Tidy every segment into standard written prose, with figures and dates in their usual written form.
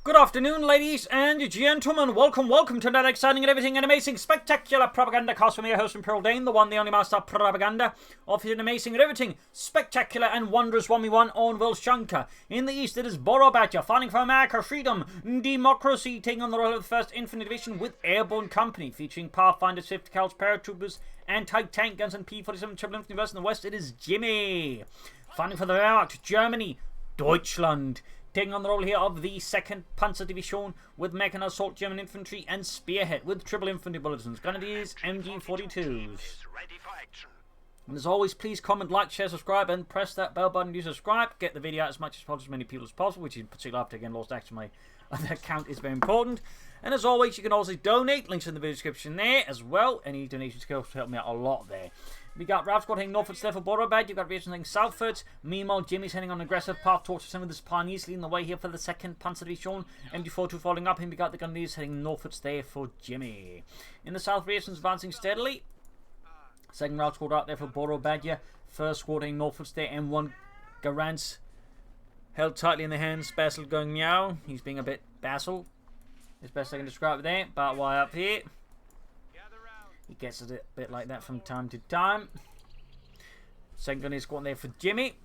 Good afternoon, ladies and gentlemen. Welcome to another exciting and everything and amazing, spectacular Propagandacast from your host, Imperial Dane, the one, the only master of propaganda, offering amazing and everything, spectacular and wondrous 1v1 on Volshanka. In the east, it is Borobadger, fighting for America, freedom, democracy, taking on the role of the 1st Infantry Division with Airborne Company, featuring Pathfinder, Swift Cals, paratroopers, anti-tank guns, and P-47 Triple Infantry Verse. In the west, it is Jimmy, fighting for the Wehrmacht, Germany, Deutschland, taking on the role here of the 2nd Panzer Division with Mechanized Assault German Infantry and Spearhead with Triple Infantry Bulletins, Grenadiers, MG42s. And as always, please comment, like, share, subscribe, and press that bell button to subscribe. Get the video out as much as possible, as many people as possible, which in particular after again lost access to my other account is very important. And as always, you can also donate. Links in the video description there as well. Any donations can help me out a lot there. We got Ralph Scott heading northwards there for Borobadger. You've got Rachel heading southwards. Meanwhile, Jimmy's heading on an aggressive path towards some of the pioneers leading the way here for the 2nd Panzer Division. MG42 following up him. We got the Grenadiers heading northwards there for Jimmy. In the south, Ration's advancing steadily. 2nd Ralph squad out there for Borobadger. 1st squad heading northwards there. M1 Garance held tightly in the hands. Basil going meow. He's being a bit Basil. As best I can describe it there. Barbed wire up here. He gets a bit like that from time to time. 2nd Grenadier squad there for Jimmy.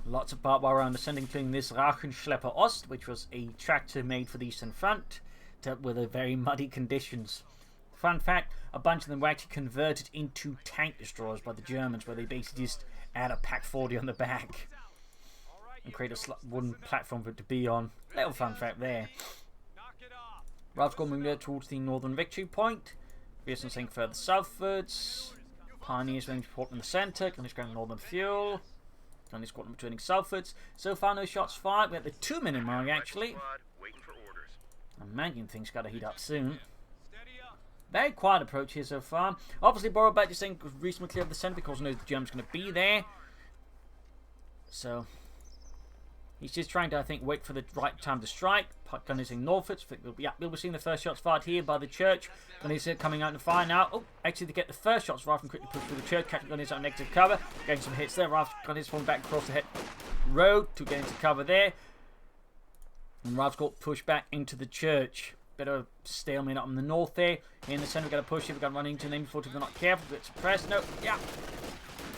Lots of barbed wire around the center, including this Rachenschlepper Ost, which was a tractor made for the Eastern Front, dealt with the very muddy conditions. Fun fact, a bunch of them were actually converted into tank destroyers by the Germans, where they basically just add a Pack 40 on the back and create a wooden platform for it to be on. Little fun fact there. Ralph's going moving there towards the northern victory point. Pearson saying further southwards. Pioneers running support in the centre. Gunny's going northern fuel. Gunny's squad returning southwards. So far, no shots fired. We're at the 2-minute mark actually. And Mannion things got to heat up soon. Very quiet approach here so far. Obviously, Borobadger is saying reasonably clear of the centre because he knows the German's going to be there. So he's just trying to, I think, wait for the right time to strike. Gunny's in northwards. Yeah, we'll be seeing the first shots fired here by the church. Gunny's coming out to fire now. Oh, actually, to get the first shots, Ralph can quickly push through the church. Catching Gunny's on negative cover. Getting some hits there. Ralph Gunny's falling back across the road to get into cover there. And Ralph's got pushed back into the church. Bit of stalemate up in the north there. Here in the centre, we've got to push here. We've got to run into them before they're not careful. Get suppressed. No, yeah.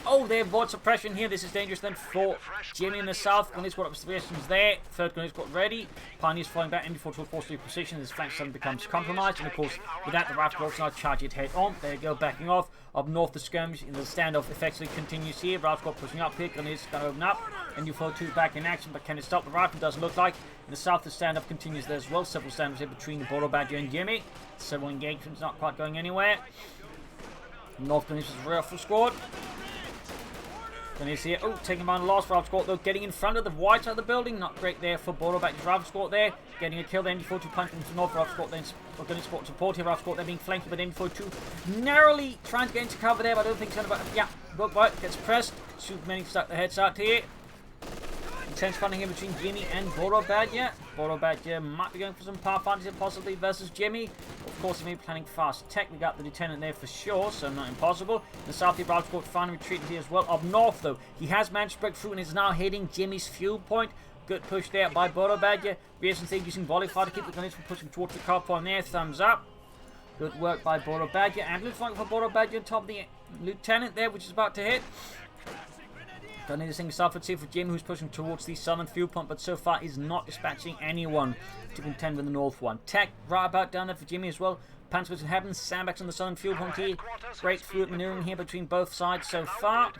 Oh, they avoid suppression here. This is dangerous then for Jimmy in the south. Gunny's got observations there. 3rd Gunny's got ready. Pioneers flying back. MG4 to a force position. This flank suddenly becomes compromised. And of course, with that, the Ralph will now charge it head on. There you go, backing off. Up north, the skirmish in the standoff effectively continues here. Ralph's got pushing up here. Gunny's going to open up. MG42 back in action, but can it stop the Ralph? It doesn't look like. In the south, the standoff continues there as well. Several standoffs here between the Borobadger and Jimmy. Several engagements not quite going anywhere. North Gunny's rifle squad. Gunny's here. Oh, taking on the last Ralph squad though. Getting in front of the white side of the building. Not great there for Borobadger's Ralph squad there. Getting a kill. The MG42 punching into North Ralph squad then. Gunny's squad support here. Ralph squad there being flanked by the MG42. Narrowly trying to get into cover there, but I don't think it's going to. Yeah, look right. Gets pressed. Super many stuck the heads out here. Intense fighting here between Jimmy and Borobadger. Borobadger might be going for some Pathfinders here possibly versus Jimmy. Of course, he may be planning fast tech. We got the lieutenant there for sure, so not impossible. The south here, Ralph's got finally retreating here as well. Up north, though, he has managed to break through and is now hitting Jimmy's fuel point. Good push there by Borobadger. Reason thing using volley fire to keep the Gunners from pushing towards the car point there. Thumbs up. Good work by Borobadger. And looks like for Borobadger on top of the lieutenant there, which is about to hit. Gunny's thing southwards here for Jimmy, who's pushing towards the southern fuel pump, but so far is not dispatching anyone to contend with the north one. Tech right about down there for Jimmy as well. Panzers in heaven, sandbags on the southern fuel pump here. Great fluid maneuvering here between both sides so far.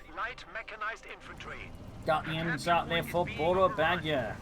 Got the engines out there for Borobadger.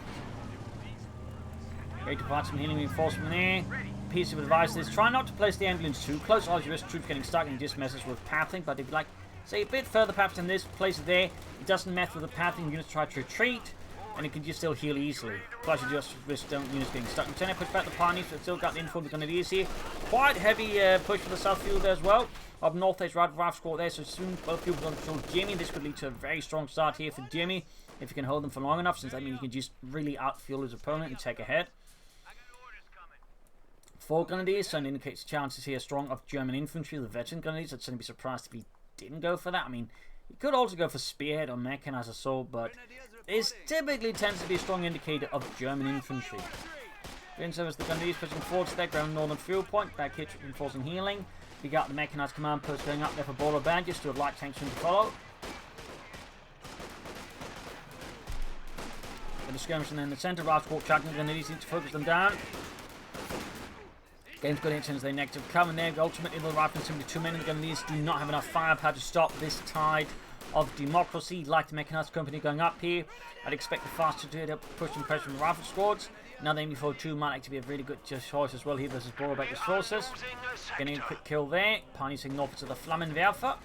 Great departure from healing reinforcement there. Piece of advice is try not to place the ambulance too close, otherwise you risk troops getting stuck and just messes with pathing. But if you like, say a bit further perhaps than this, place it there. It doesn't mess with the pathing. Units try to retreat, and it can just still heal easily. Plus you just risk units getting stuck. Lieutenant push back the Pioneers, but still got the info the Grenadiers here. Quite heavy push for the south field there as well. Up north there's Ralph squad there, so soon both people will control Jimmy. This could lead to a very strong start here for Jimmy, if you can hold them for long enough, since that means you can just really outfuel his opponent and take ahead. 4 Grenadiers, so it indicates chances here strong of German infantry, the veteran Grenadiers. I'd certainly be surprised if he didn't go for that. I mean, he could also go for Spearhead or Mechanized Assault, but this typically tends to be a strong indicator of German infantry. Vince as the Grenadiers pushing forward to their ground northern fuel point. Back here, reinforcing healing. We got the mechanized command post going up there for Borobadger. Still light tanks soon to follow. With the skirmish in the centre, Rascal tracking the Grenadiers need to focus them down. Game's got into they negative cover, and there ultimately the riflemen simply too many. The Grenadiers do not have enough firepower to stop this tide of democracy. Like the mechanized company going up here, I'd expect the faster to push and pressure from the rifle squads. Now the MD-42 might actually be a really good choice as well here versus Borobadger's forces. Getting a quick kill there. Pioneering north to the Flammenwerfer.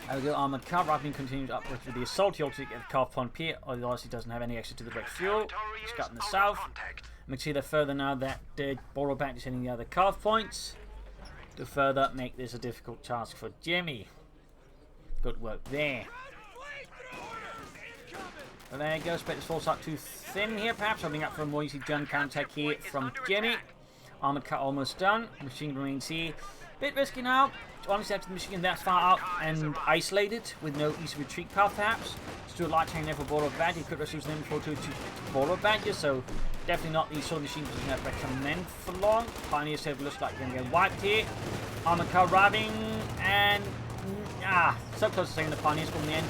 There we go, armoured car. Rifleman continues upwards with the assault. He also get the car point here, otherwise he doesn't have any extra to the direct fuel. He's got in the south. We can see that further now that Borobadger is hitting the other carve points to further make this a difficult task for Jimmy. Good work there. Well, there you go. Spectre's force up too thin here, perhaps. Hoping up for a more easy gun counterattack here from Jimmy. Armored cut almost done. Machine remains here. Bit risky now. Honestly, after the machine that's far out and isolated with no easy retreat path, perhaps. Still light tank there for Borobadger. He could refuse them for to Borobadger, so definitely not the sort of machine position I'd recommend for long. Pioneers have looks like they're going to get wiped here. Armored car arriving, and so close to taking the Pioneers, but in the end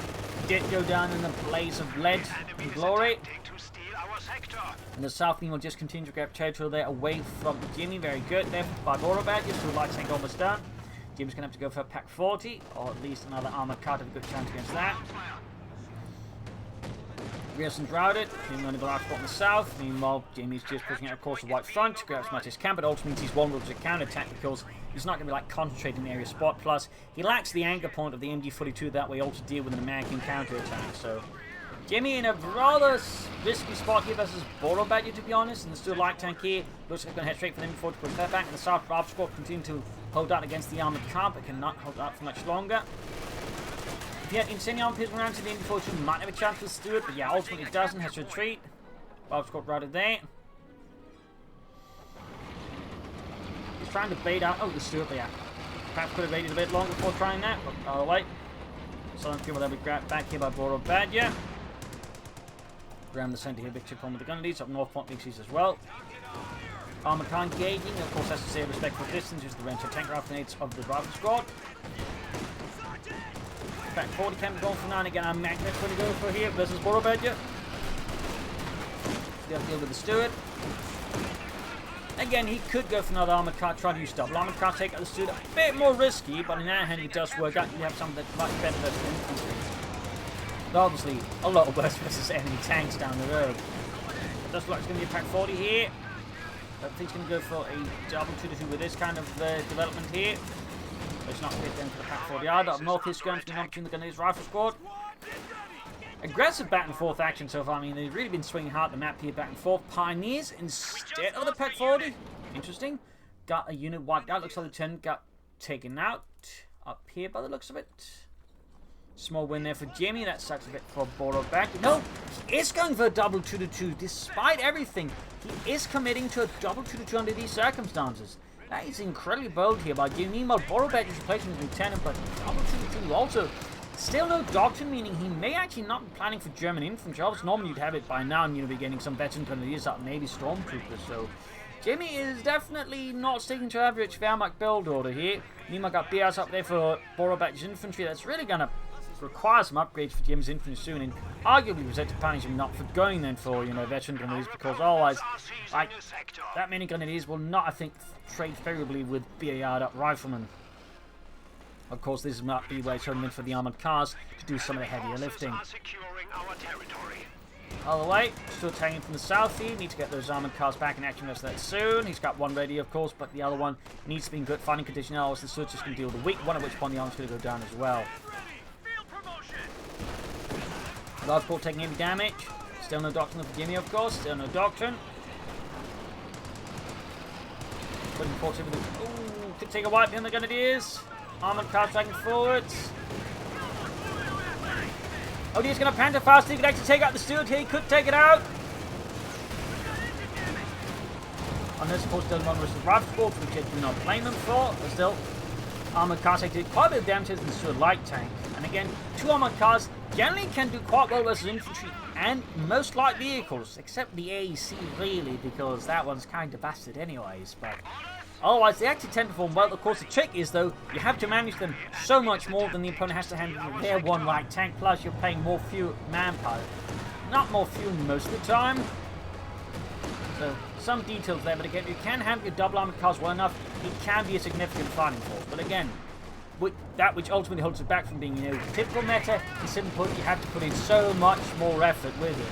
did go down in a blaze of lead and glory. And the South team will just continue to grab territory there away from Jimmy. Very good there by Borobadger. Still light tank almost done. Jimmy's going to have to go for a Pack 40, or at least another armored car to have a good chance against that. Grierson's routed. He's going to go out spot in the south. Meanwhile, Jimmy's just pushing out across the white front to grab as much as he can, but ultimately means he's vulnerable to counter-attack because he's not going to be like concentrating the area spot. Plus, he lacks the anchor point of the MG-42 that way all to deal with an American counter-attack. So, Jimmy in a rather risky spot here versus Borobadger, to be honest. And there's still a light tank here. Looks like they're going to head straight for them before to put that back. And the South Rob squad continue to hold out against the armored car, but cannot hold out for much longer. Yeah, Incendiary Piston around to the MD-42 might have a chance to Stewart, but yeah, ultimately it doesn't. Has to retreat. Bob's got routed there. He's trying to bait out. Oh, the Stewart, yeah. Perhaps could have waited a bit longer before trying that, but oh, wait. Southern people that we grabbed back here by Borobadger. Around the centre here, big chip on with the Grenadiers. Up north, point Vixies as well. Armored car engaging. Of course, has to say respectful distance. Use the range of tank rifle grenades of the rifle squad. Back 40 can be going for now, and again, our Magnet's going to go for here versus Borobadger. Still deal with the Stewart. Again, he could go for another armored car, try to use double armored car, take out the Stewart. A bit more risky, but in our hand, it does work out. You have something that's much better versus infantry. But obviously, a lot worse versus enemy tanks down the road. It does look like it's going to be a Pack 40 here. I think he's going to go for a double 2-2 with this kind of development here. It's not fit then for the Pack 40 yard. Up north, he's going to be between the Grenadiers rifle squad. Aggressive back and forth action so far. I mean, they've really been swinging hard the map here, back and forth. Pioneers instead of the Pack 40. Interesting. Got a unit wiped out. Looks like the 10 got taken out up here by the looks of it. Small win there for Jimmy. That sucks a bit for Borobadger. No, he is going for a double 2-2. Despite everything, he is committing to a double 2-2 under these circumstances. That is incredibly bold here by Jimmy. Meanwhile, Borobadger's replacement is lieutenant, but double 2-2 also. Still no doctrine, meaning he may actually not be planning for German infantry. Obviously, normally you'd have it by now, and you'd be getting some veteran Grenadiers out, maybe stormtroopers. So, Jimmy is definitely not sticking to average Wehrmacht build order here. Meanwhile, got BRs up there for Borobadger's infantry. That's really going to require some upgrades for Jimmy's infantry soon, and arguably was to punish him not for going then for, veteran Grenadiers, because otherwise, like, that many Grenadiers will not, I think, trade favorably with BAR'd up riflemen. Of course, this might be where it's meant for the armored cars to do some of the heavier lifting. All the way, still tagging from the south here. Need to get those armored cars back in action rest of that soon. He's got one ready, of course, but the other one needs to be in good fighting condition. Else the Swords just going to deal with the weak one, at which point the armor's going to go down as well. Large port taking heavy damage. Still no doctrine for Jimmy, of course. Still no doctrine. Putting ports over the... Ooh, could take a wipe in the Grenadiers. Armored car dragging forwards. Oh, he's going to panther fast. He could actually take out the Stewart here. He could take it out. Unless, of course, doesn't run with the rifle squad, which I do not blame them for. But still, armored cars actually did quite a bit of damage to the Stewart light tank. And again, two armored cars generally can do quite well versus infantry and most light vehicles, except the AC really, because that one's kind of bastard anyways, but otherwise they actually tend to perform well. Of course, the trick is, though, you have to manage them so much more than the opponent has to handle their one light tank, plus you're paying more fuel manpower. Not more fuel most of the time. So, some details there, but again, you can have your double armored cars well enough, it can be a significant fighting force. But again, that which ultimately holds it back from being, typical meta, is simply you have to put in so much more effort with it.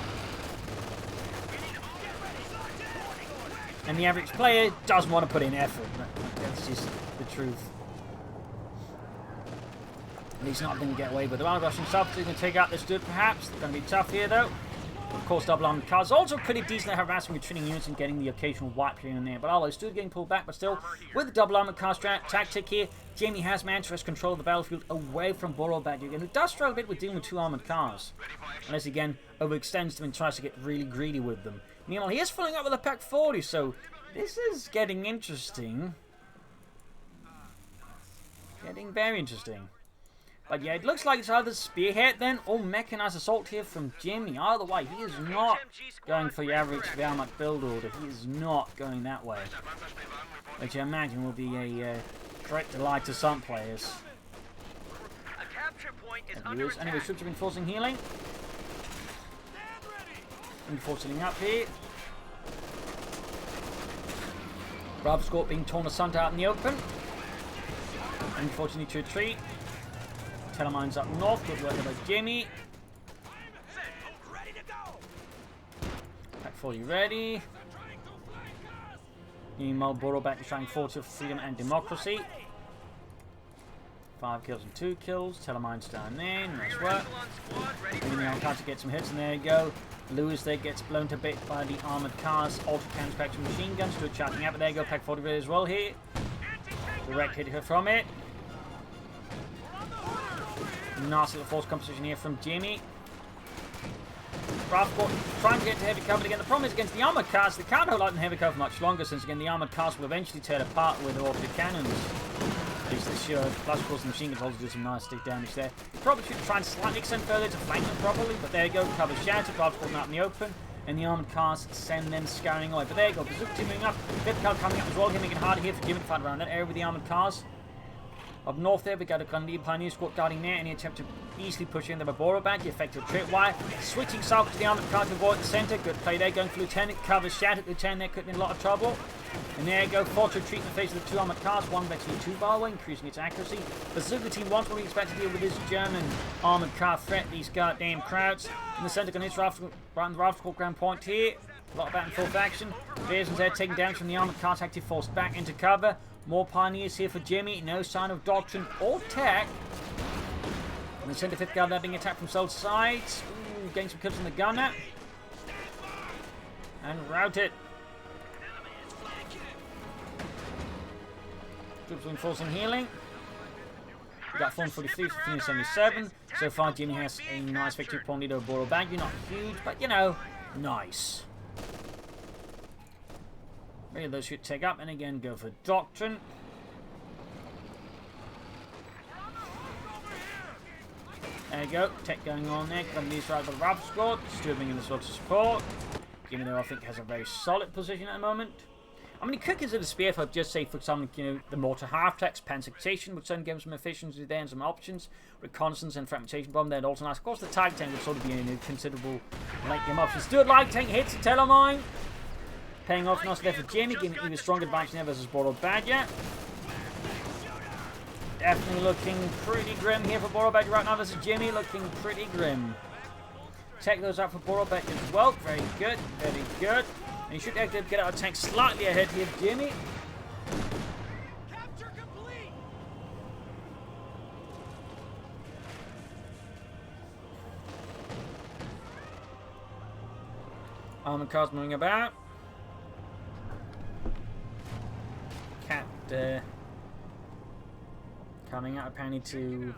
And the average player doesn't want to put in effort. That's just the truth. At least not going to get away with it. Armored Russian subs are going to take out this dude, perhaps. They're going to be tough here, though. Of course, double armored cars also pretty decent at harassing retreating units and getting the occasional wipe here and there. But although still getting pulled back, but still, with the double armored car tactic here, Jamie has managed to wrest control of the battlefield away from Borobadger again, who does struggle a bit with dealing with 2 armored cars. Unless, again, overextends them and tries to get really greedy with them. Meanwhile, he is filling up with a Pack 40, so this is getting interesting. Getting very interesting. But yeah, it looks like it's either Spearhead then, or Mechanized Assault here from Jimmy. Either way, he is not going for your average Wehrmacht build order. He is not going that way. Which I imagine will be a great delight to some players. Anyway, should have been forcing healing. Reinforcing up here. Bravo Scorp being torn asunder out in the open. Unfortunately to retreat. Telemines up north, good work by Jimmy. Pack 40 ready. Meanwhile, Borobadger trying 40 for freedom and democracy. 5 kills and 2 kills. Telemines down there, nice work. Meanwhile, trying to get some hits, and there you go. Lewis there gets blown to bit by the armoured cars, ultra cannons, spectrum machine guns, still charging out, but there you go, Pack 40 ready as well here. Direct hit her from it. Nasty little force composition here from Jimmy. Bravo trying to get to heavy cover again. The problem is against the armoured cars, they can't hold out in heavy cover much longer, since again the armoured cars will eventually tear apart with their auto cannons. At least they should. Plus, of course, the machine guns also do some nice stick damage there. Probably should try and slightly extend further to flank them properly, but there you go, cover shattered, Bravo's out in the open, and the armoured cars send them scouring away. But there you go, Bazooka team moving up, Fifth car coming up as well, here making it harder here for Jimmy to fight around that area with the armoured cars. Up north there, we got a Grenadier Pioneer Squad guarding there. Any attempt to easily push in the Borobadger, effective tripwire. Switching south to the armoured car to avoid the centre. Good play there, going for Lieutenant. Cover shattered. Lieutenant there could be in a lot of trouble. And there you go, forced retreat in the face of the 2 armoured cars. One actually 2 by the way, increasing its accuracy. Bazooka team wants what we expect to deal with this German armoured car threat. These goddamn crowds. In the centre, going to right on the Rifle ground point here. A lot of back and forth action. Bearson's there taking damage from the armoured cars, active forced back into cover. More Pioneers here for Jimmy. No sign of doctrine or tech. And the centre 5th guard there being attacked from both sides. Ooh, getting some kills from the gunner. And routed. Troops reinforcing healing. We got 443 for 377. So far, Jimmy has a nice victory point leader of Borobadger. Not huge, but nice. Maybe those should take up, and again go for Doctrine. There you go, tech going on there. Got these right by the Rifle Squad, disturbing in the sort of support. Even though I think has a very solid position at the moment. I mean, he could consider Spear for just say, for example, the mortar half-tracks, pancixation would certainly give him some efficiency there and some options. Reconnaissance and fragmentation bomb there, and also nice. Of course, the tag tank would sort of be a considerable late game option. Still light tank hits the Telemine. Paying off nicely there for Jamie, giving even stronger advantage there versus Borobadger. Definitely looking pretty grim here for Borobadger right now versus Jimmy, looking pretty grim. Take those out for Borobadger as well, very good, very good. And you should be able to get out of tank slightly ahead here, Jimmy. Capture complete. Armored cars moving about. Cat coming out apparently to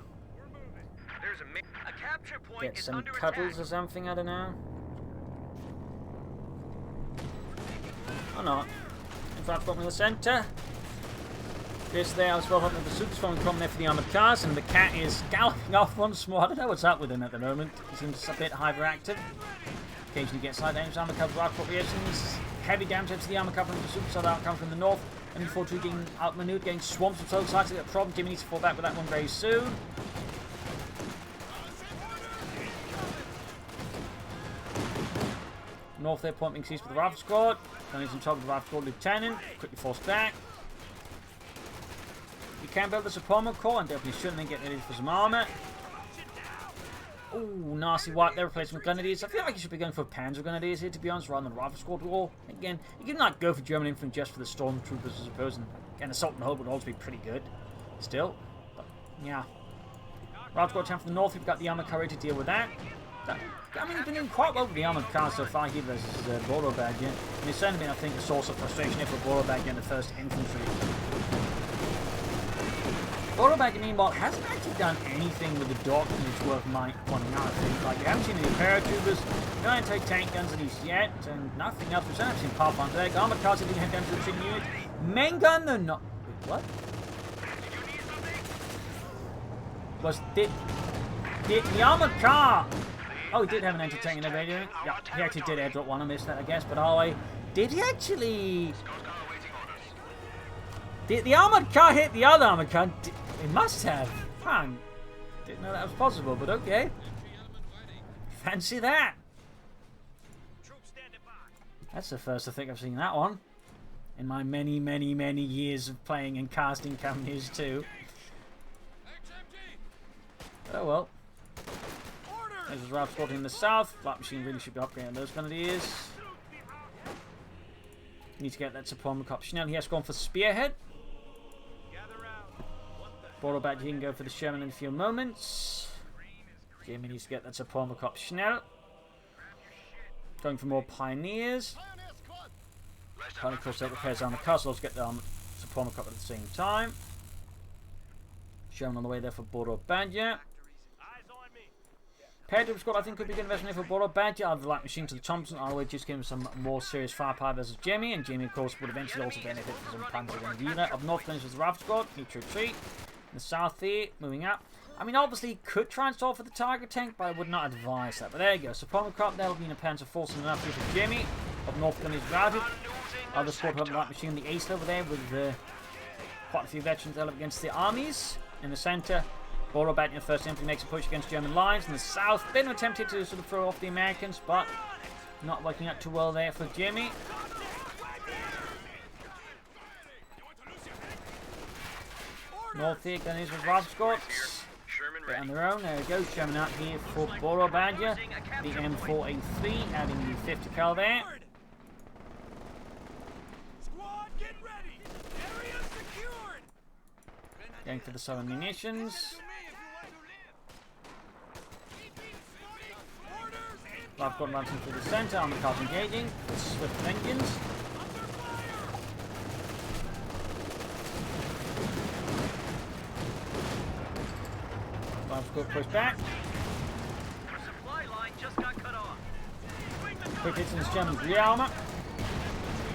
get some cuddles or something, I don't know. Or not. In fact, got me in the centre. This there as well, hoping the super's from there for the armoured cars, and the cat is galloping off once more. I don't know what's up with him at the moment. He seems a bit hyperactive. Occasionally gets side damage armor cover rifle reactions. Heavy damage to the armor cover from the super soldier outcome from the north. And before 2 getting outmaneuvered, getting swamped from both sides. That's a problem. Jimmy needs to fall back with that one very soon. North there, point being seized with the rifle squad. Then he's on top of the rifle squad lieutenant. Quickly forced back. You can build this Apollo core and definitely shouldn't then get ready for some armor. Ooh, nasty wipe there, replacing with Grenadiers. I feel like you should be going for Panzer Grenadiers here, to be honest, rather than Rifle Squad War. Again, you can not go for German infantry just for the Stormtroopers, I suppose, and again, Assault and Hold would also be pretty good, still. But, yeah. Rifle Squad 10 from the north, we've got the armor carrier to deal with that. I mean, he's been doing quite well with the armored cars so far here versus Borobadger. And it's certainly been, I think, a source of frustration here for Borobadger and the 1st Infantry. Borobadger, meanwhile, hasn't actually done anything with the dog units worth pointing out, I think. Like, you haven't seen any paratroopers, no anti-tank guns at least yet, and nothing else. We've certainly seen Pathfinder there. Armored cars have been head down to the training unit. Main gun, they're not. Wait, what? Did the armored car? Oh, he did have an anti-tank in the radio. Yeah, he actually did airdrop one. I missed that, I guess. But did he actually? Did the armored car hit the other armored car? It must have. Man, didn't know that was possible, but okay. Fancy that. That's the first I think I've seen that one in my many, many, many years of playing and casting companies too. Oh well. There's his Ralph Squad in the south. Light machine really should be upgrading those Grenadiers. Need to get that support up. Schnell, he has gone for Spearhead. Borobadger, he can go for the Sherman in a few moments. Jimmy needs to get that support up. Schnell. Going for more Pioneers. Trying to cross that repairs on the castle to get the support up at the same time. Sherman on the way there for Borobadger. Paratroop squad, I think, could be good investment for Borobadger. I'd like machine to the Thompson. I'll always just give him some more serious firepower versus Jimmy. And Jimmy, of course, would eventually also benefit from some Panzer Grenadier. Up north, finishes the Rifle squad. Need to retreat. In the south here, moving up. I mean, obviously, could try and stall for the target tank, but I would not advise that. But there you go. So, Pommel Crop, that'll be in a Panzer force and enough here for Jimmy. Up north, gun is routed. Other squad have light machine, the ace over there, with quite a few veterans up against the armies. In the center, Borobadger, the 1st Infantry, makes a push against German lines. In the south, been attempted to sort of throw off the Americans, but not working out too well there for Jimmy. North here, gun is with Rifle squads. They're on their own. There we go. Sherman out here for Borobadger. The M4A3, adding the 50 cal there. Going for the southern munitions. I've got runs into the centre. On the cars engaging with swift engines. I've got pushed back. Quick hits in this German's rear armour.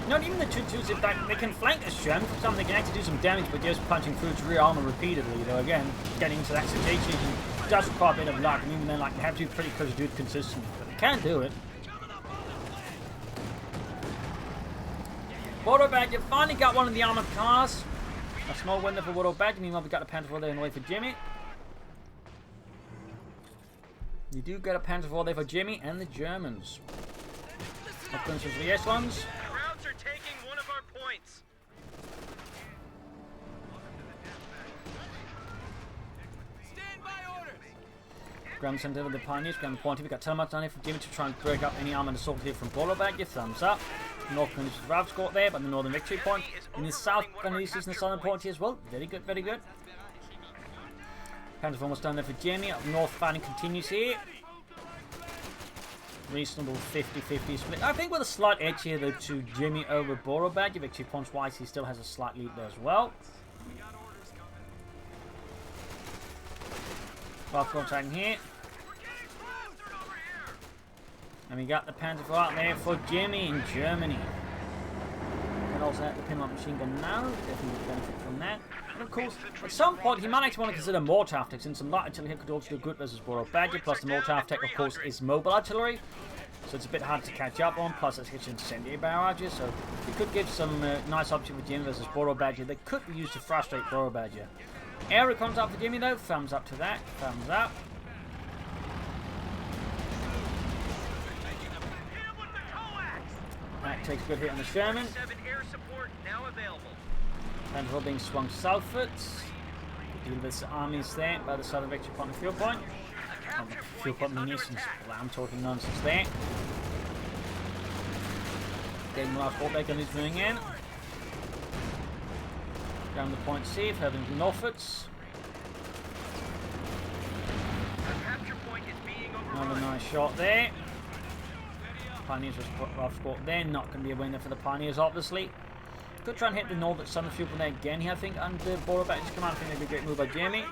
Not even the 2-2s, in fact, they can flank a Sherman. For some, they can actually do some damage by just punching through its rear armour repeatedly. Though, again, getting into that situation does require a bit of luck. And even then, like, you have to be pretty close to do it consistently. But they can do it. Borobadger finally got one of the armoured cars. A small window for Borobadger. Meanwhile, we got a Panzer there in the way for Jimmy. You do get a Panzer IV there for Jimmy and the Germans. Up comes the S1s. Are taking one of our points. Stand by orders. Graham sent over the Pioneers, Graham pointing. We got telemarks down here for Jimmy to try and break up any armoured assault here from Borobadger. Thumbs up. North finishes the Rav squad there, but the northern victory point. In the south, Grenadiers in the southern point here as well. Very good, very good. Panzer almost done there for Jimmy. Up north, fighting continues here. Reasonable 50-50 split. I think with a slight edge here though to Jimmy over Borobadger. Victory points wise, he still has a slight lead there as well. Rifle attacking here. And we got the Panzer out there for Jimmy in Germany. And also have the pinlock machine gun now. Definitely benefit from that. And of course, at some point, he might actually want to consider mortar tactics, and some light artillery could also do good versus Borobadger. Plus, the mortar tech, of course, is mobile artillery. So it's a bit hard to catch up on, plus it's hits incendiary barrages, so it could give some nice option for Jimmy versus Borobadger that could be used to frustrate Borobadger. Air comes up for Jimmy though, thumbs up to that, thumbs up. That takes a good hit on the Sherman. Air support now available. Pendle being swung southwards. Deal with this armies there by the side of victory point and fuel point. Fuel point munitions. Well, I'm talking nonsense there. Getting the last Borobadger is moving in. Down the point C, heading northwards. Another nice shot there. Pioneers was rough squat there. Not going to be a winner for the Pioneers, obviously. Could try and hit the north at southern fuel point there again here, I think, under Borobadger's command. I think that'd be a great move by Jamie.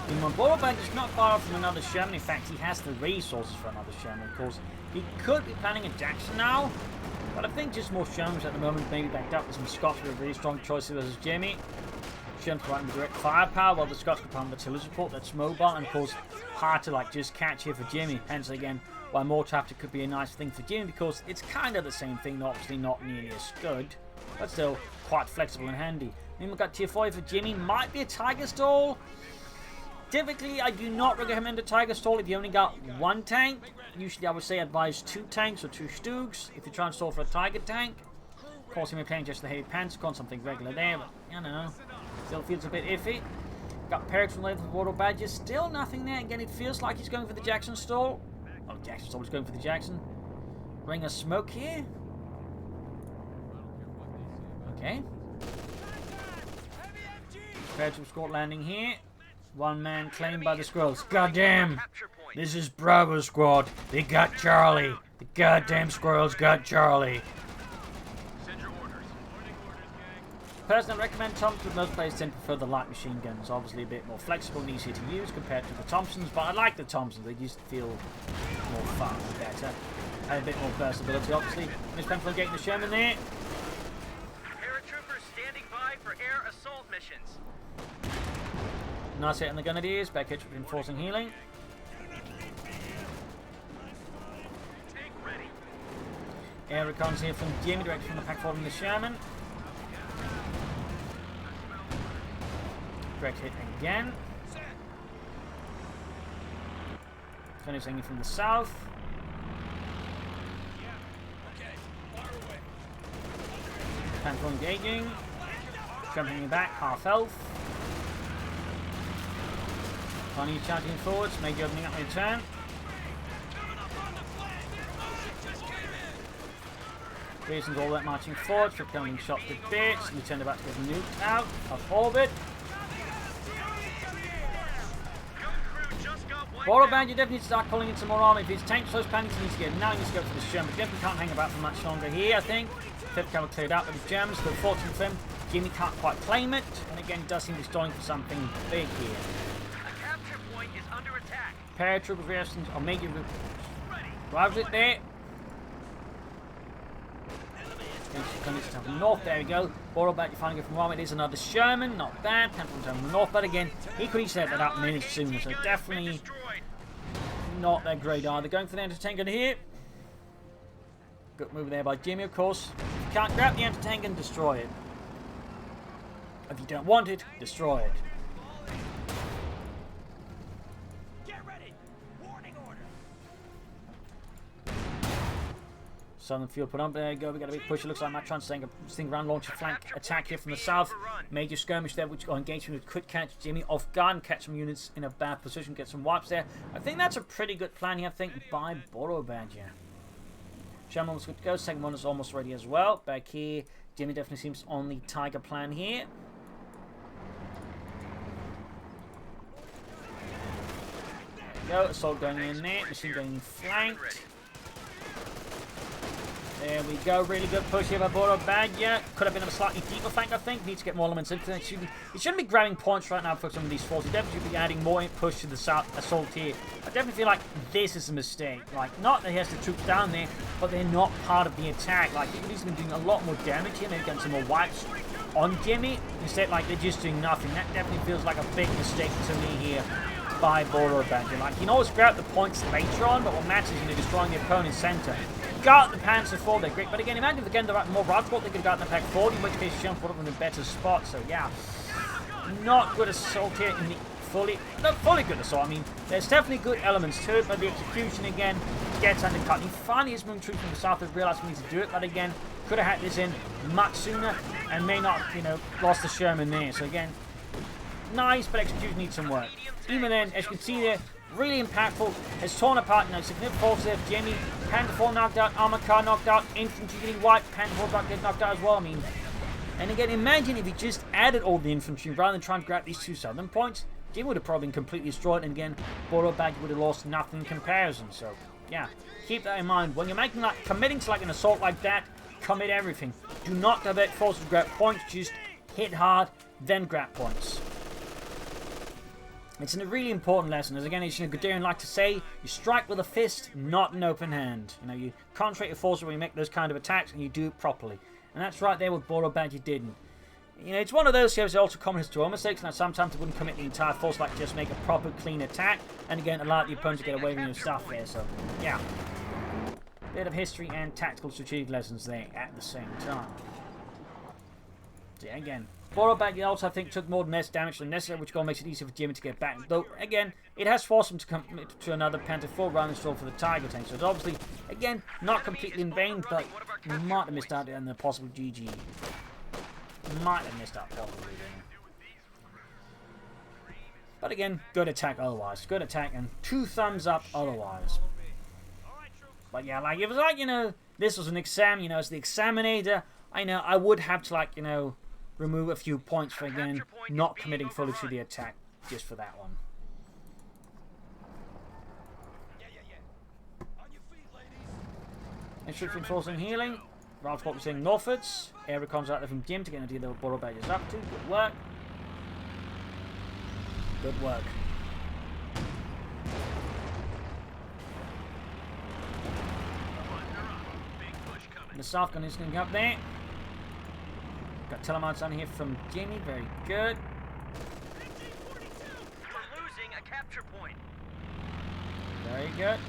Meanwhile, Borobadger's not far off from another Sherman. In fact, he has the resources for another Sherman, of course. He could be planning a Jackson now, but I think just more Shermans at the moment, maybe backed up with some Scots with a really strong choice versus Jamie. Shermans providing direct firepower, while the Scots can provide artillery support that's mobile, and of course, hard to just catch here for Jimmy. Hence, again, why more traffic could be a nice thing for Jimmy, because it's kind of the same thing, obviously not nearly as good, but still quite flexible and handy. Then we've got tier 4 for Jimmy, might be a Tiger Stall. Typically, I do not recommend a Tiger Stall if you only got one tank. Usually, I would say advise 2 tanks or 2 Stoogs if you try and stall for a Tiger tank. Of course, you may be playing just the heavy Pentagon, something regular there, but I don't know. Still feels a bit iffy. Got Perks from left for Borobadger. Still nothing there. Again, it feels like he's going for the Jackson stall. Oh, Jackson stall is going for the Jackson. Ring of smoke here. Okay. Perks from Scott landing here. One man claimed by the squirrels. Goddamn! This is Bravo Squad. They got Charlie. The goddamn squirrels got Charlie. Personally, I recommend Thompsons, but most players tend to prefer the light machine guns. Obviously, a bit more flexible and easier to use compared to the Thompsons, but I like the Thompsons. They just feel more fun and better. And a bit more versatility, obviously. Miss Penfield getting the Sherman there. Paratroopers standing by for air assault missions. Nice hit on the Grenadiers. Back hit reinforcing healing. Tank ready. Air recons here from Jimmy, direct from the pack forward in the Sherman. Direct hit again. Finishing from the south. Panther engaging. Jumping back, half health. Pioneer charging forwards, maybe opening up their turn. Reasons all that marching forwards, for killing shots to bits. Lieutenant about to get nuked out of orbit. Borobadger definitely needs to start calling in some more armor. If his tank slows panics, he needs to get now. He needs to go for the Sherman. Definitely can't hang about for much longer here, I think. Fifth cover cleared out with the Germans. But fortunately for him, Jimmy can't quite claim it. And again, does seem to be stalling for something big here. A capture point is under attack. Paratroopers reactions or major drives it there. North, there we go. Borobadger finally go from Rom. It is another Sherman, not bad. Panther's from north, but again, he could have set that up minutes sooner, so definitely not that great either. Going for the anti-tank gun here. Good move there by Jimmy, of course. If you can't grab the anti-tank gun, destroy it. If you don't want it, destroy it. Southern field put up. There you go. We got a big push. It looks like Matron saying a sting round launch flank attack here from the south. Major skirmish there, which engagement could catch Jimmy off guard and catch some units in a bad position, get some wipes there. I think that's a pretty good plan here, I think, by Borobadger. Sherman was good to go. Second one is almost ready as well. Back here, Jimmy definitely seems on the Tiger plan here. There you go. Assault going in there. Machine going flanked. There we go, really good push here by Borobadger. Could have been a slightly deeper flank, I think. Needs to get more elements into it. He shouldn't be grabbing points right now for some of these forces. He definitely should be adding more push to the south assault here. I definitely feel like this is a mistake. Like, not that he has the troops down there, but they're not part of the attack. Like, he could have been doing a lot more damage here, maybe getting some more wipes on Jimmy. Instead, like, they're just doing nothing. That definitely feels like a big mistake to me here by Borobadger. Like, you can always grab the points later on, but what matters is destroying the opponent's center. Got the Panzer 4, they're great. But again, imagine if they get the more rifle, they could have gotten the Pack 40, in which case Sherman put up in a better spot. So yeah, not good assault here in the not fully good assault. I mean, there's definitely good elements to it, but the execution again gets undercut. He finally is moving troops from the south and realized we need to do it, but again, could have had this in much sooner and may not, lost the Sherman there. So again, nice, but execution needs some work. Even then, as you can see there, really impactful. Has torn apart, significant forces there. Jimmy, Panther 4 knocked out, Armor Car knocked out, infantry getting wiped, Panther 4 getting knocked out as well. I mean, and again, imagine if he just added all the infantry rather than trying to grab these 2 southern points. Jimmy would have probably been completely destroyed, and again, Borobadger would have lost nothing in comparison. So, yeah, keep that in mind. When you're committing to an assault like that, commit everything. Do not divert forces to grab points, just hit hard, then grab points. It's a really important lesson, as again, as Guderian like to say, you strike with a fist, not an open hand. You concentrate your forces when you make those kind of attacks, and you do it properly. And that's right there what Borobadger didn't. It's one of those here, they also common historical mistakes, and sometimes they wouldn't commit the entire force, like just make a proper, clean attack, and again, allow the opponent to get away with your stuff there, so, yeah. Bit of history and tactical strategic lessons there at the same time. So, yeah, again, Borobadger also, I think, took more damage than necessary, which makes it easier for Jimmy to get back. Though, again, it has forced him to commit to another Panther 4 rather than stall for the Tiger tank. So it's obviously, again, not completely in vain, but you might have missed out on the possible GG. Might have missed out probably there. But again, good attack otherwise. Good attack and 2 thumbs up otherwise. But yeah, it was this was an exam, as the examinator, I would have to remove a few points for, again, not committing fully to the attack, just for that one. Infantry reinforcing healing. Ralph what we're saying northwards. Air recon's out there from Jim to get an idea of what Borobadger's up to. Good work. Good work. And the south gun is going to go up there. Got telemarks on here from Jamie, very good. We're losing a capture point. Very good.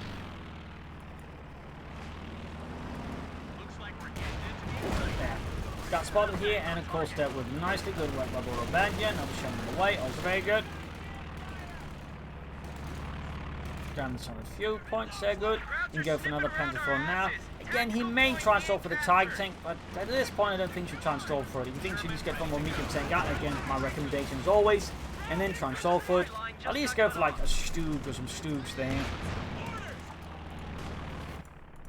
Looks like we're getting into the There. Got spotted here, and of course dealt with nicely. Good work by Borobadger. Another showing them away, also very good. Down some fuel points, they're good. You can go for another Panther 4 now. Again, he may try and stall for the Tiger tank, but at this point I don't think he should try and stall for it. He thinks he should just get one more medium tank out. Again, my recommendation is always, and then try and stall for it. At least go for a Stooge or some Stooges there.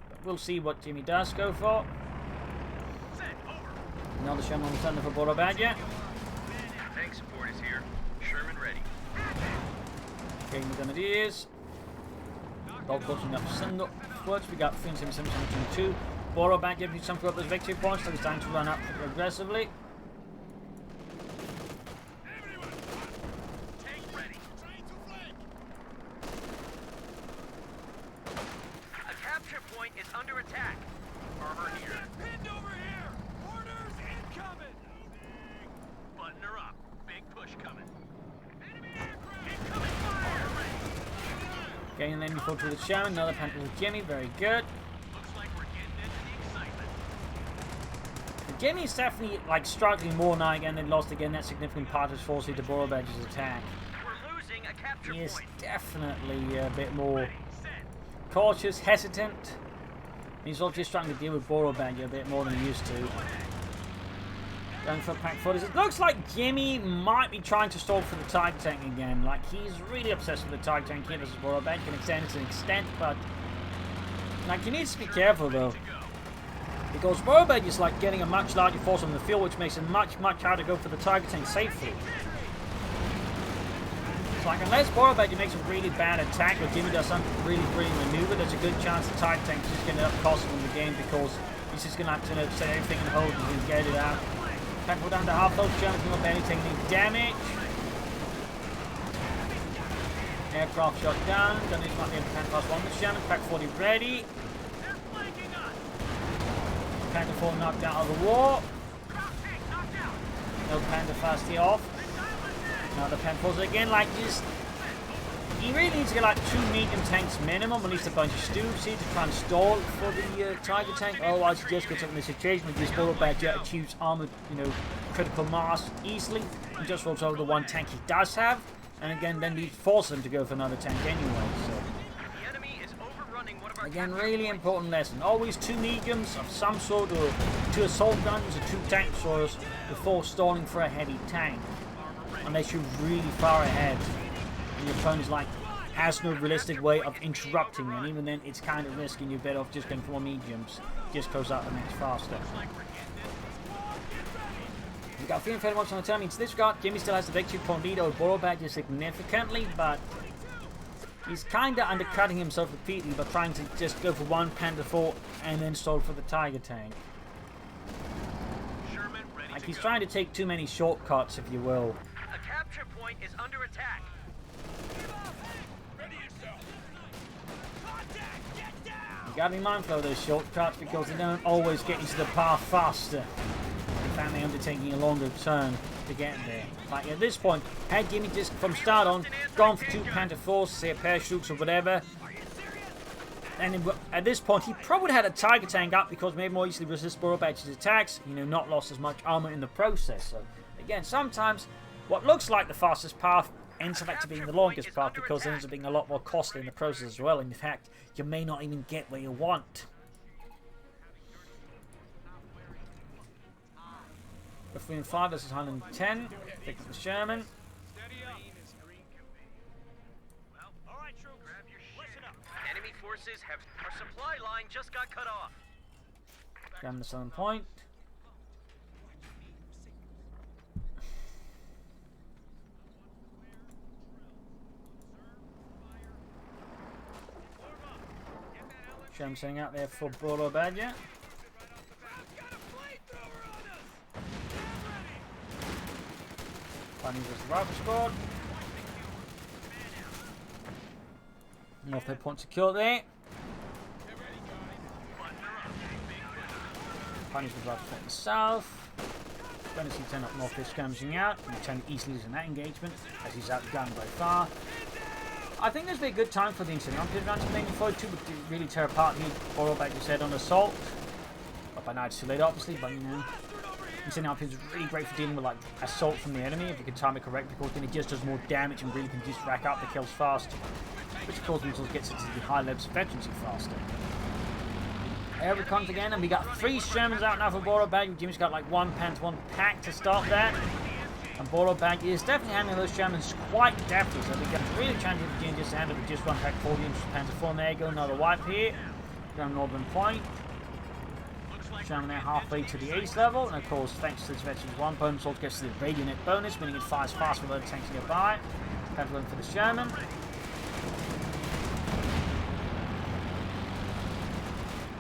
But we'll see what Jimmy does go for. Another Sherman on the center for Borobadger. Tank support is here. Sherman ready. Getting the grenadiers. Dog pushing up single-words. We got 377-2. Borobadger gives you some for those victory points, so he's time to run up aggressively. Tank ready. A capture point is under attack. Armor here. Pinned over here. Orders incoming. Button her up. Big push coming. Enemy aircraft. Incoming fire. Getting an enemy forward to the Sherman. Another Panther with Jimmy. Very good. Looks like we're getting into the excitement. Jimmy's definitely struggling more now again. They lost again that significant part of his force to Borobadger's attack. We're losing a capture He is point. definitely a bit more cautious, hesitant. He's also just trying to deal with Borobadger a bit more than he used to. Going for pack 40s. It looks like Jimmy might be trying to stall for the Tiger tank again. He's really obsessed with the Tiger tank here versus Borobadger. Can extend it to an extent, but he needs to be careful though. Because Borobadger's getting a much larger force on the field, which makes it much harder to go for the Tiger tank safely. It's unless Borobadger makes a really bad attack or Jimmy does something really brilliant maneuver, there's a good chance the Tiger tank is just going to end up costing him the game because he's just going to have to set everything in hold and get it out. Pack down to half those Germans, not barely taking any damage. Aircraft shot down. Gunneries might be able to Panther +1 with Sherman. Pack 40 ready. Panther 4 knocked out of the war. No Panther fast here off. Now the Panther 4s again, just He really needs to get like 2 medium tanks minimum, at least a bunch of stoops here to try and stall for the Tiger tank. Otherwise, he just gets up in this situation with this Borobadger achieves armored, critical mass easily. He just rolls over the one tank he does have, and again, then he forces him to go for another tank anyway. So. Again, really important lesson. Always 2 mediums of some sort, or 2 assault guns, or 2 tank swords before stalling for a heavy tank. Unless you're really far ahead, and your opponent's has no realistic way of interrupting, and even then it's kind of risky, and you're better off just going for more mediums. Just close out the next faster. We got 3 watts on the turn. Means this regard, Jimmy still has the victory point lead over Borobadger significantly, but he's kind of undercutting himself repeatedly by trying to just go for 1 Panther 4 and then stall for the Tiger tank. Like he's trying to take too many shortcuts, if you will. A capture point is under attack. You gotta be mindful of those shortcuts because they don't always get you to the path faster. In fact, they're undertaking a longer turn to get there. Like at this point, had Jimmy just from start on gone for 2 Panther 4s, say a parachutes or whatever, and at this point he probably would have had a Tiger tank up because maybe more easily resist Borobadger's attacks, not lost as much armor in the process. So again, sometimes what looks like the fastest path ends up actually being the longest path because it ends up being a lot more costly in the process as well. In fact, you may not even get where you want. Between 5 versus 110. Pick up the Sherman. Enemy forces have our supply line just got cut off. Grab the southern point. Sherman sitting out there for Borobadger. Bunnies as the rifle squad. North head point secure there. Bunnies with rifle squad in the south. Bunnies he turn up north head skirmishing out. And he turned easily in that engagement as he's outgunned by far. I think this would be a good time for the Incendiary round to maybe forward to really tear apart the Borobadger's head on assault. But by now it's too late obviously, but Incendiary is really great for dealing with assault from the enemy if you can time it correctly, because then it just does more damage and really can just rack up the kills faster. Which of course also gets it to the high levels of efficiency faster. Here it comes again, and we got 3 Shermans out now for Borobadger. Jimmy's got 1 Panther 1 pack to start that. And Borobadger is definitely handling those Shermans quite deftly, so they're really challenging for Jimmy just to handle with just 1 pack 40 inches Panther 4. And there you go, another wipe here. Down Northern Point. Sherman there halfway to the ace level, and of course, thanks to this veteran's 1 bonus, also gets to the Radionet bonus, meaning it fires fast with other tanks nearby. Panther going for the Sherman.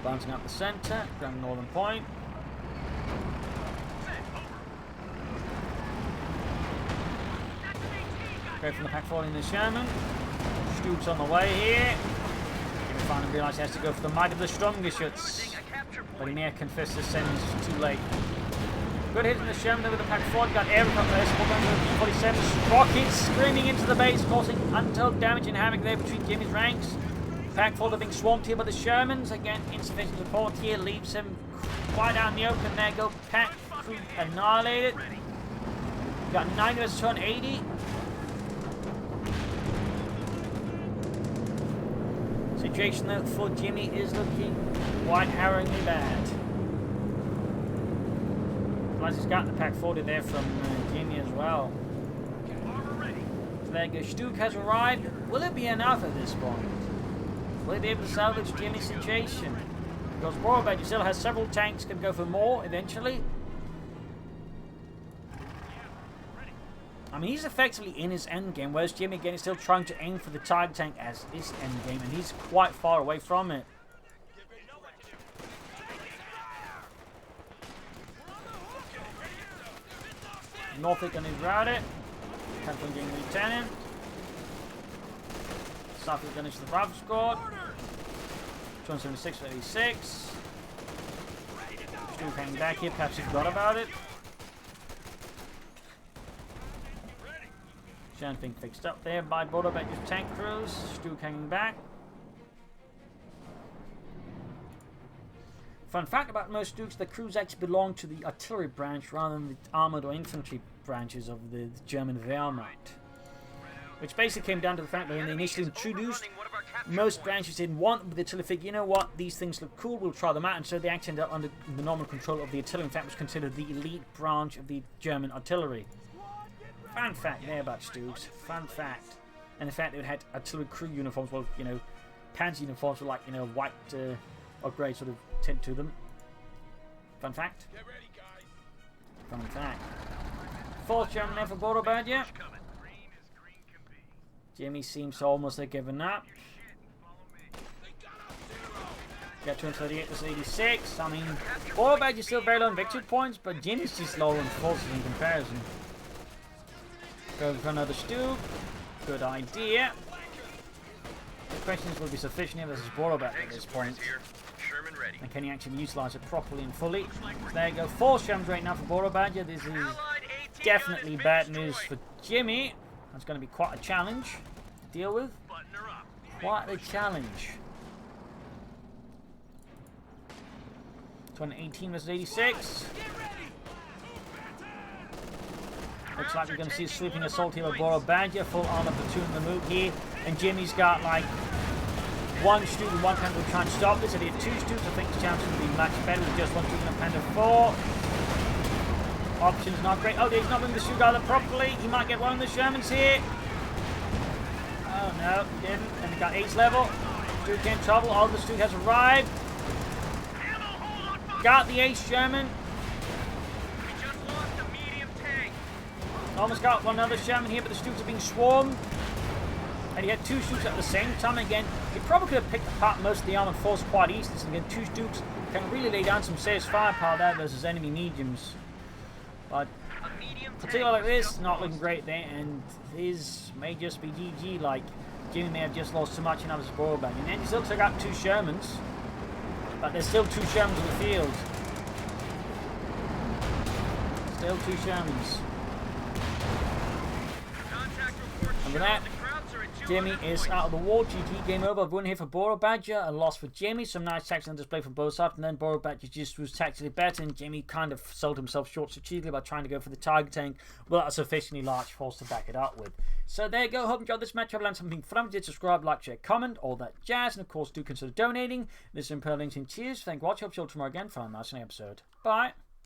Bouncing up the centre, Grand Northern Point. Go from the pack 40 in the Sherman. Stoops on the way here. He finally realises he has to go for the might of the Stromgeschütz. But he may have confessed his sentence too late. Good hit in the Sherman with the pack 40. Got aircraft there. Small guns with 47. Rockets screaming into the base, causing untold damage and havoc there between Jimmy's ranks. Pack 40 being swamped here by the Shermans. Again, insufficient support here leaves him quite out in the open. There go pack crew annihilated. Got 90 versus 280. Situation though for Jimmy is looking quite harrowingly bad. Plus he's got the pack 40 there from Jimmy as well. So there goes. Stuke has arrived. Will it be enough at this point? Will he be able to salvage Jimmy's situation? Because Borobadger still has several tanks, can go for more eventually. I mean, he's effectively in his endgame, whereas Jimmy again is still trying to aim for the Tiger tank as his endgame, and he's quite far away from it. Norfolk going to route it. Templin getting Lieutenant. Southwick going to the Bravo squad. 276 for 86. Still coming back here, perhaps he forgot about it. Sherman's being fixed up there by Borobadger's tank crews. Stu hanging back. Fun fact about most Dukes, the crews actually belong to the artillery branch rather than the armoured or infantry branches of the German Wehrmacht. Which basically came down to the fact that when they initially introduced, most branches didn't want the artillery. Figured, you know what, these things look cool, we'll try them out. And so they actually ended up under the normal control of the artillery. In fact, was considered the elite branch of the German artillery. Fun fact there about Stooks. Fun fact. And the fact they had artillery crew uniforms, well, you know, panzer uniforms with like, you know, white or grey sort of tint to them. Fun fact. Fun fact. Fourth German there for Borobadger. Jimmy seems to almost have given up. Got 238 versus 86. I mean, Borobadger's still very low in victory points, but Jimmy's just low in forces in comparison. Going for another Stu. Good idea. The question is, will it be sufficient here versus Borobadger at this point? And can he actually utilise it properly and fully? So there you go. 4 Shermans right now for Borobadger. This is definitely bad news for Jimmy. That's going to be quite a challenge to deal with. Quite a challenge. 218 versus 86. Looks like we're going to see a sweeping assault here by Borobadger. Full armor platoon in the move here. And Jimmy's got like 1 student and 1 Panda to try and stop this. If he had 2 students, I think the chance would be much better with just 1 student and Panda 4. Options not great. Oh, he's not moving the Stu either properly. He might get one of the Shermans here. Oh no, he didn't. And he got ace level. Stu in trouble. Oh, the Stu has arrived. Got the ace Sherman. Almost got one other Sherman here, but the Stu's are being swarmed. And he had 2 Stu's at the same time. Again, he probably could have picked apart most of the armored force quite easily. And again, 2 Stu's can really lay down some serious firepower there versus enemy mediums. But particularly like this, not looking great there, and his may just be GG. Like Jimmy may have just lost too much in his Borobadger. And then he still took out 2 Shermans, but there's still 2 Shermans in the field. Still 2 Shermans. And with that, Jimmy is out of the war. GG, game over. I've won here for Borobadger. A loss for Jimmy. Some nice tactical display from both sides. And then Borobadger just was tactically better. And Jimmy kind of sold himself short strategically by trying to go for the Tiger tank without a sufficiently large force to back it up with. So there you go. Hope you enjoyed this match. I've learned something from it. Did subscribe, like, share, comment, all that jazz. And of course, do consider donating. This is Imperial Links and cheers. Thank you for watching. Hope you all tomorrow again for a nice episode. Bye.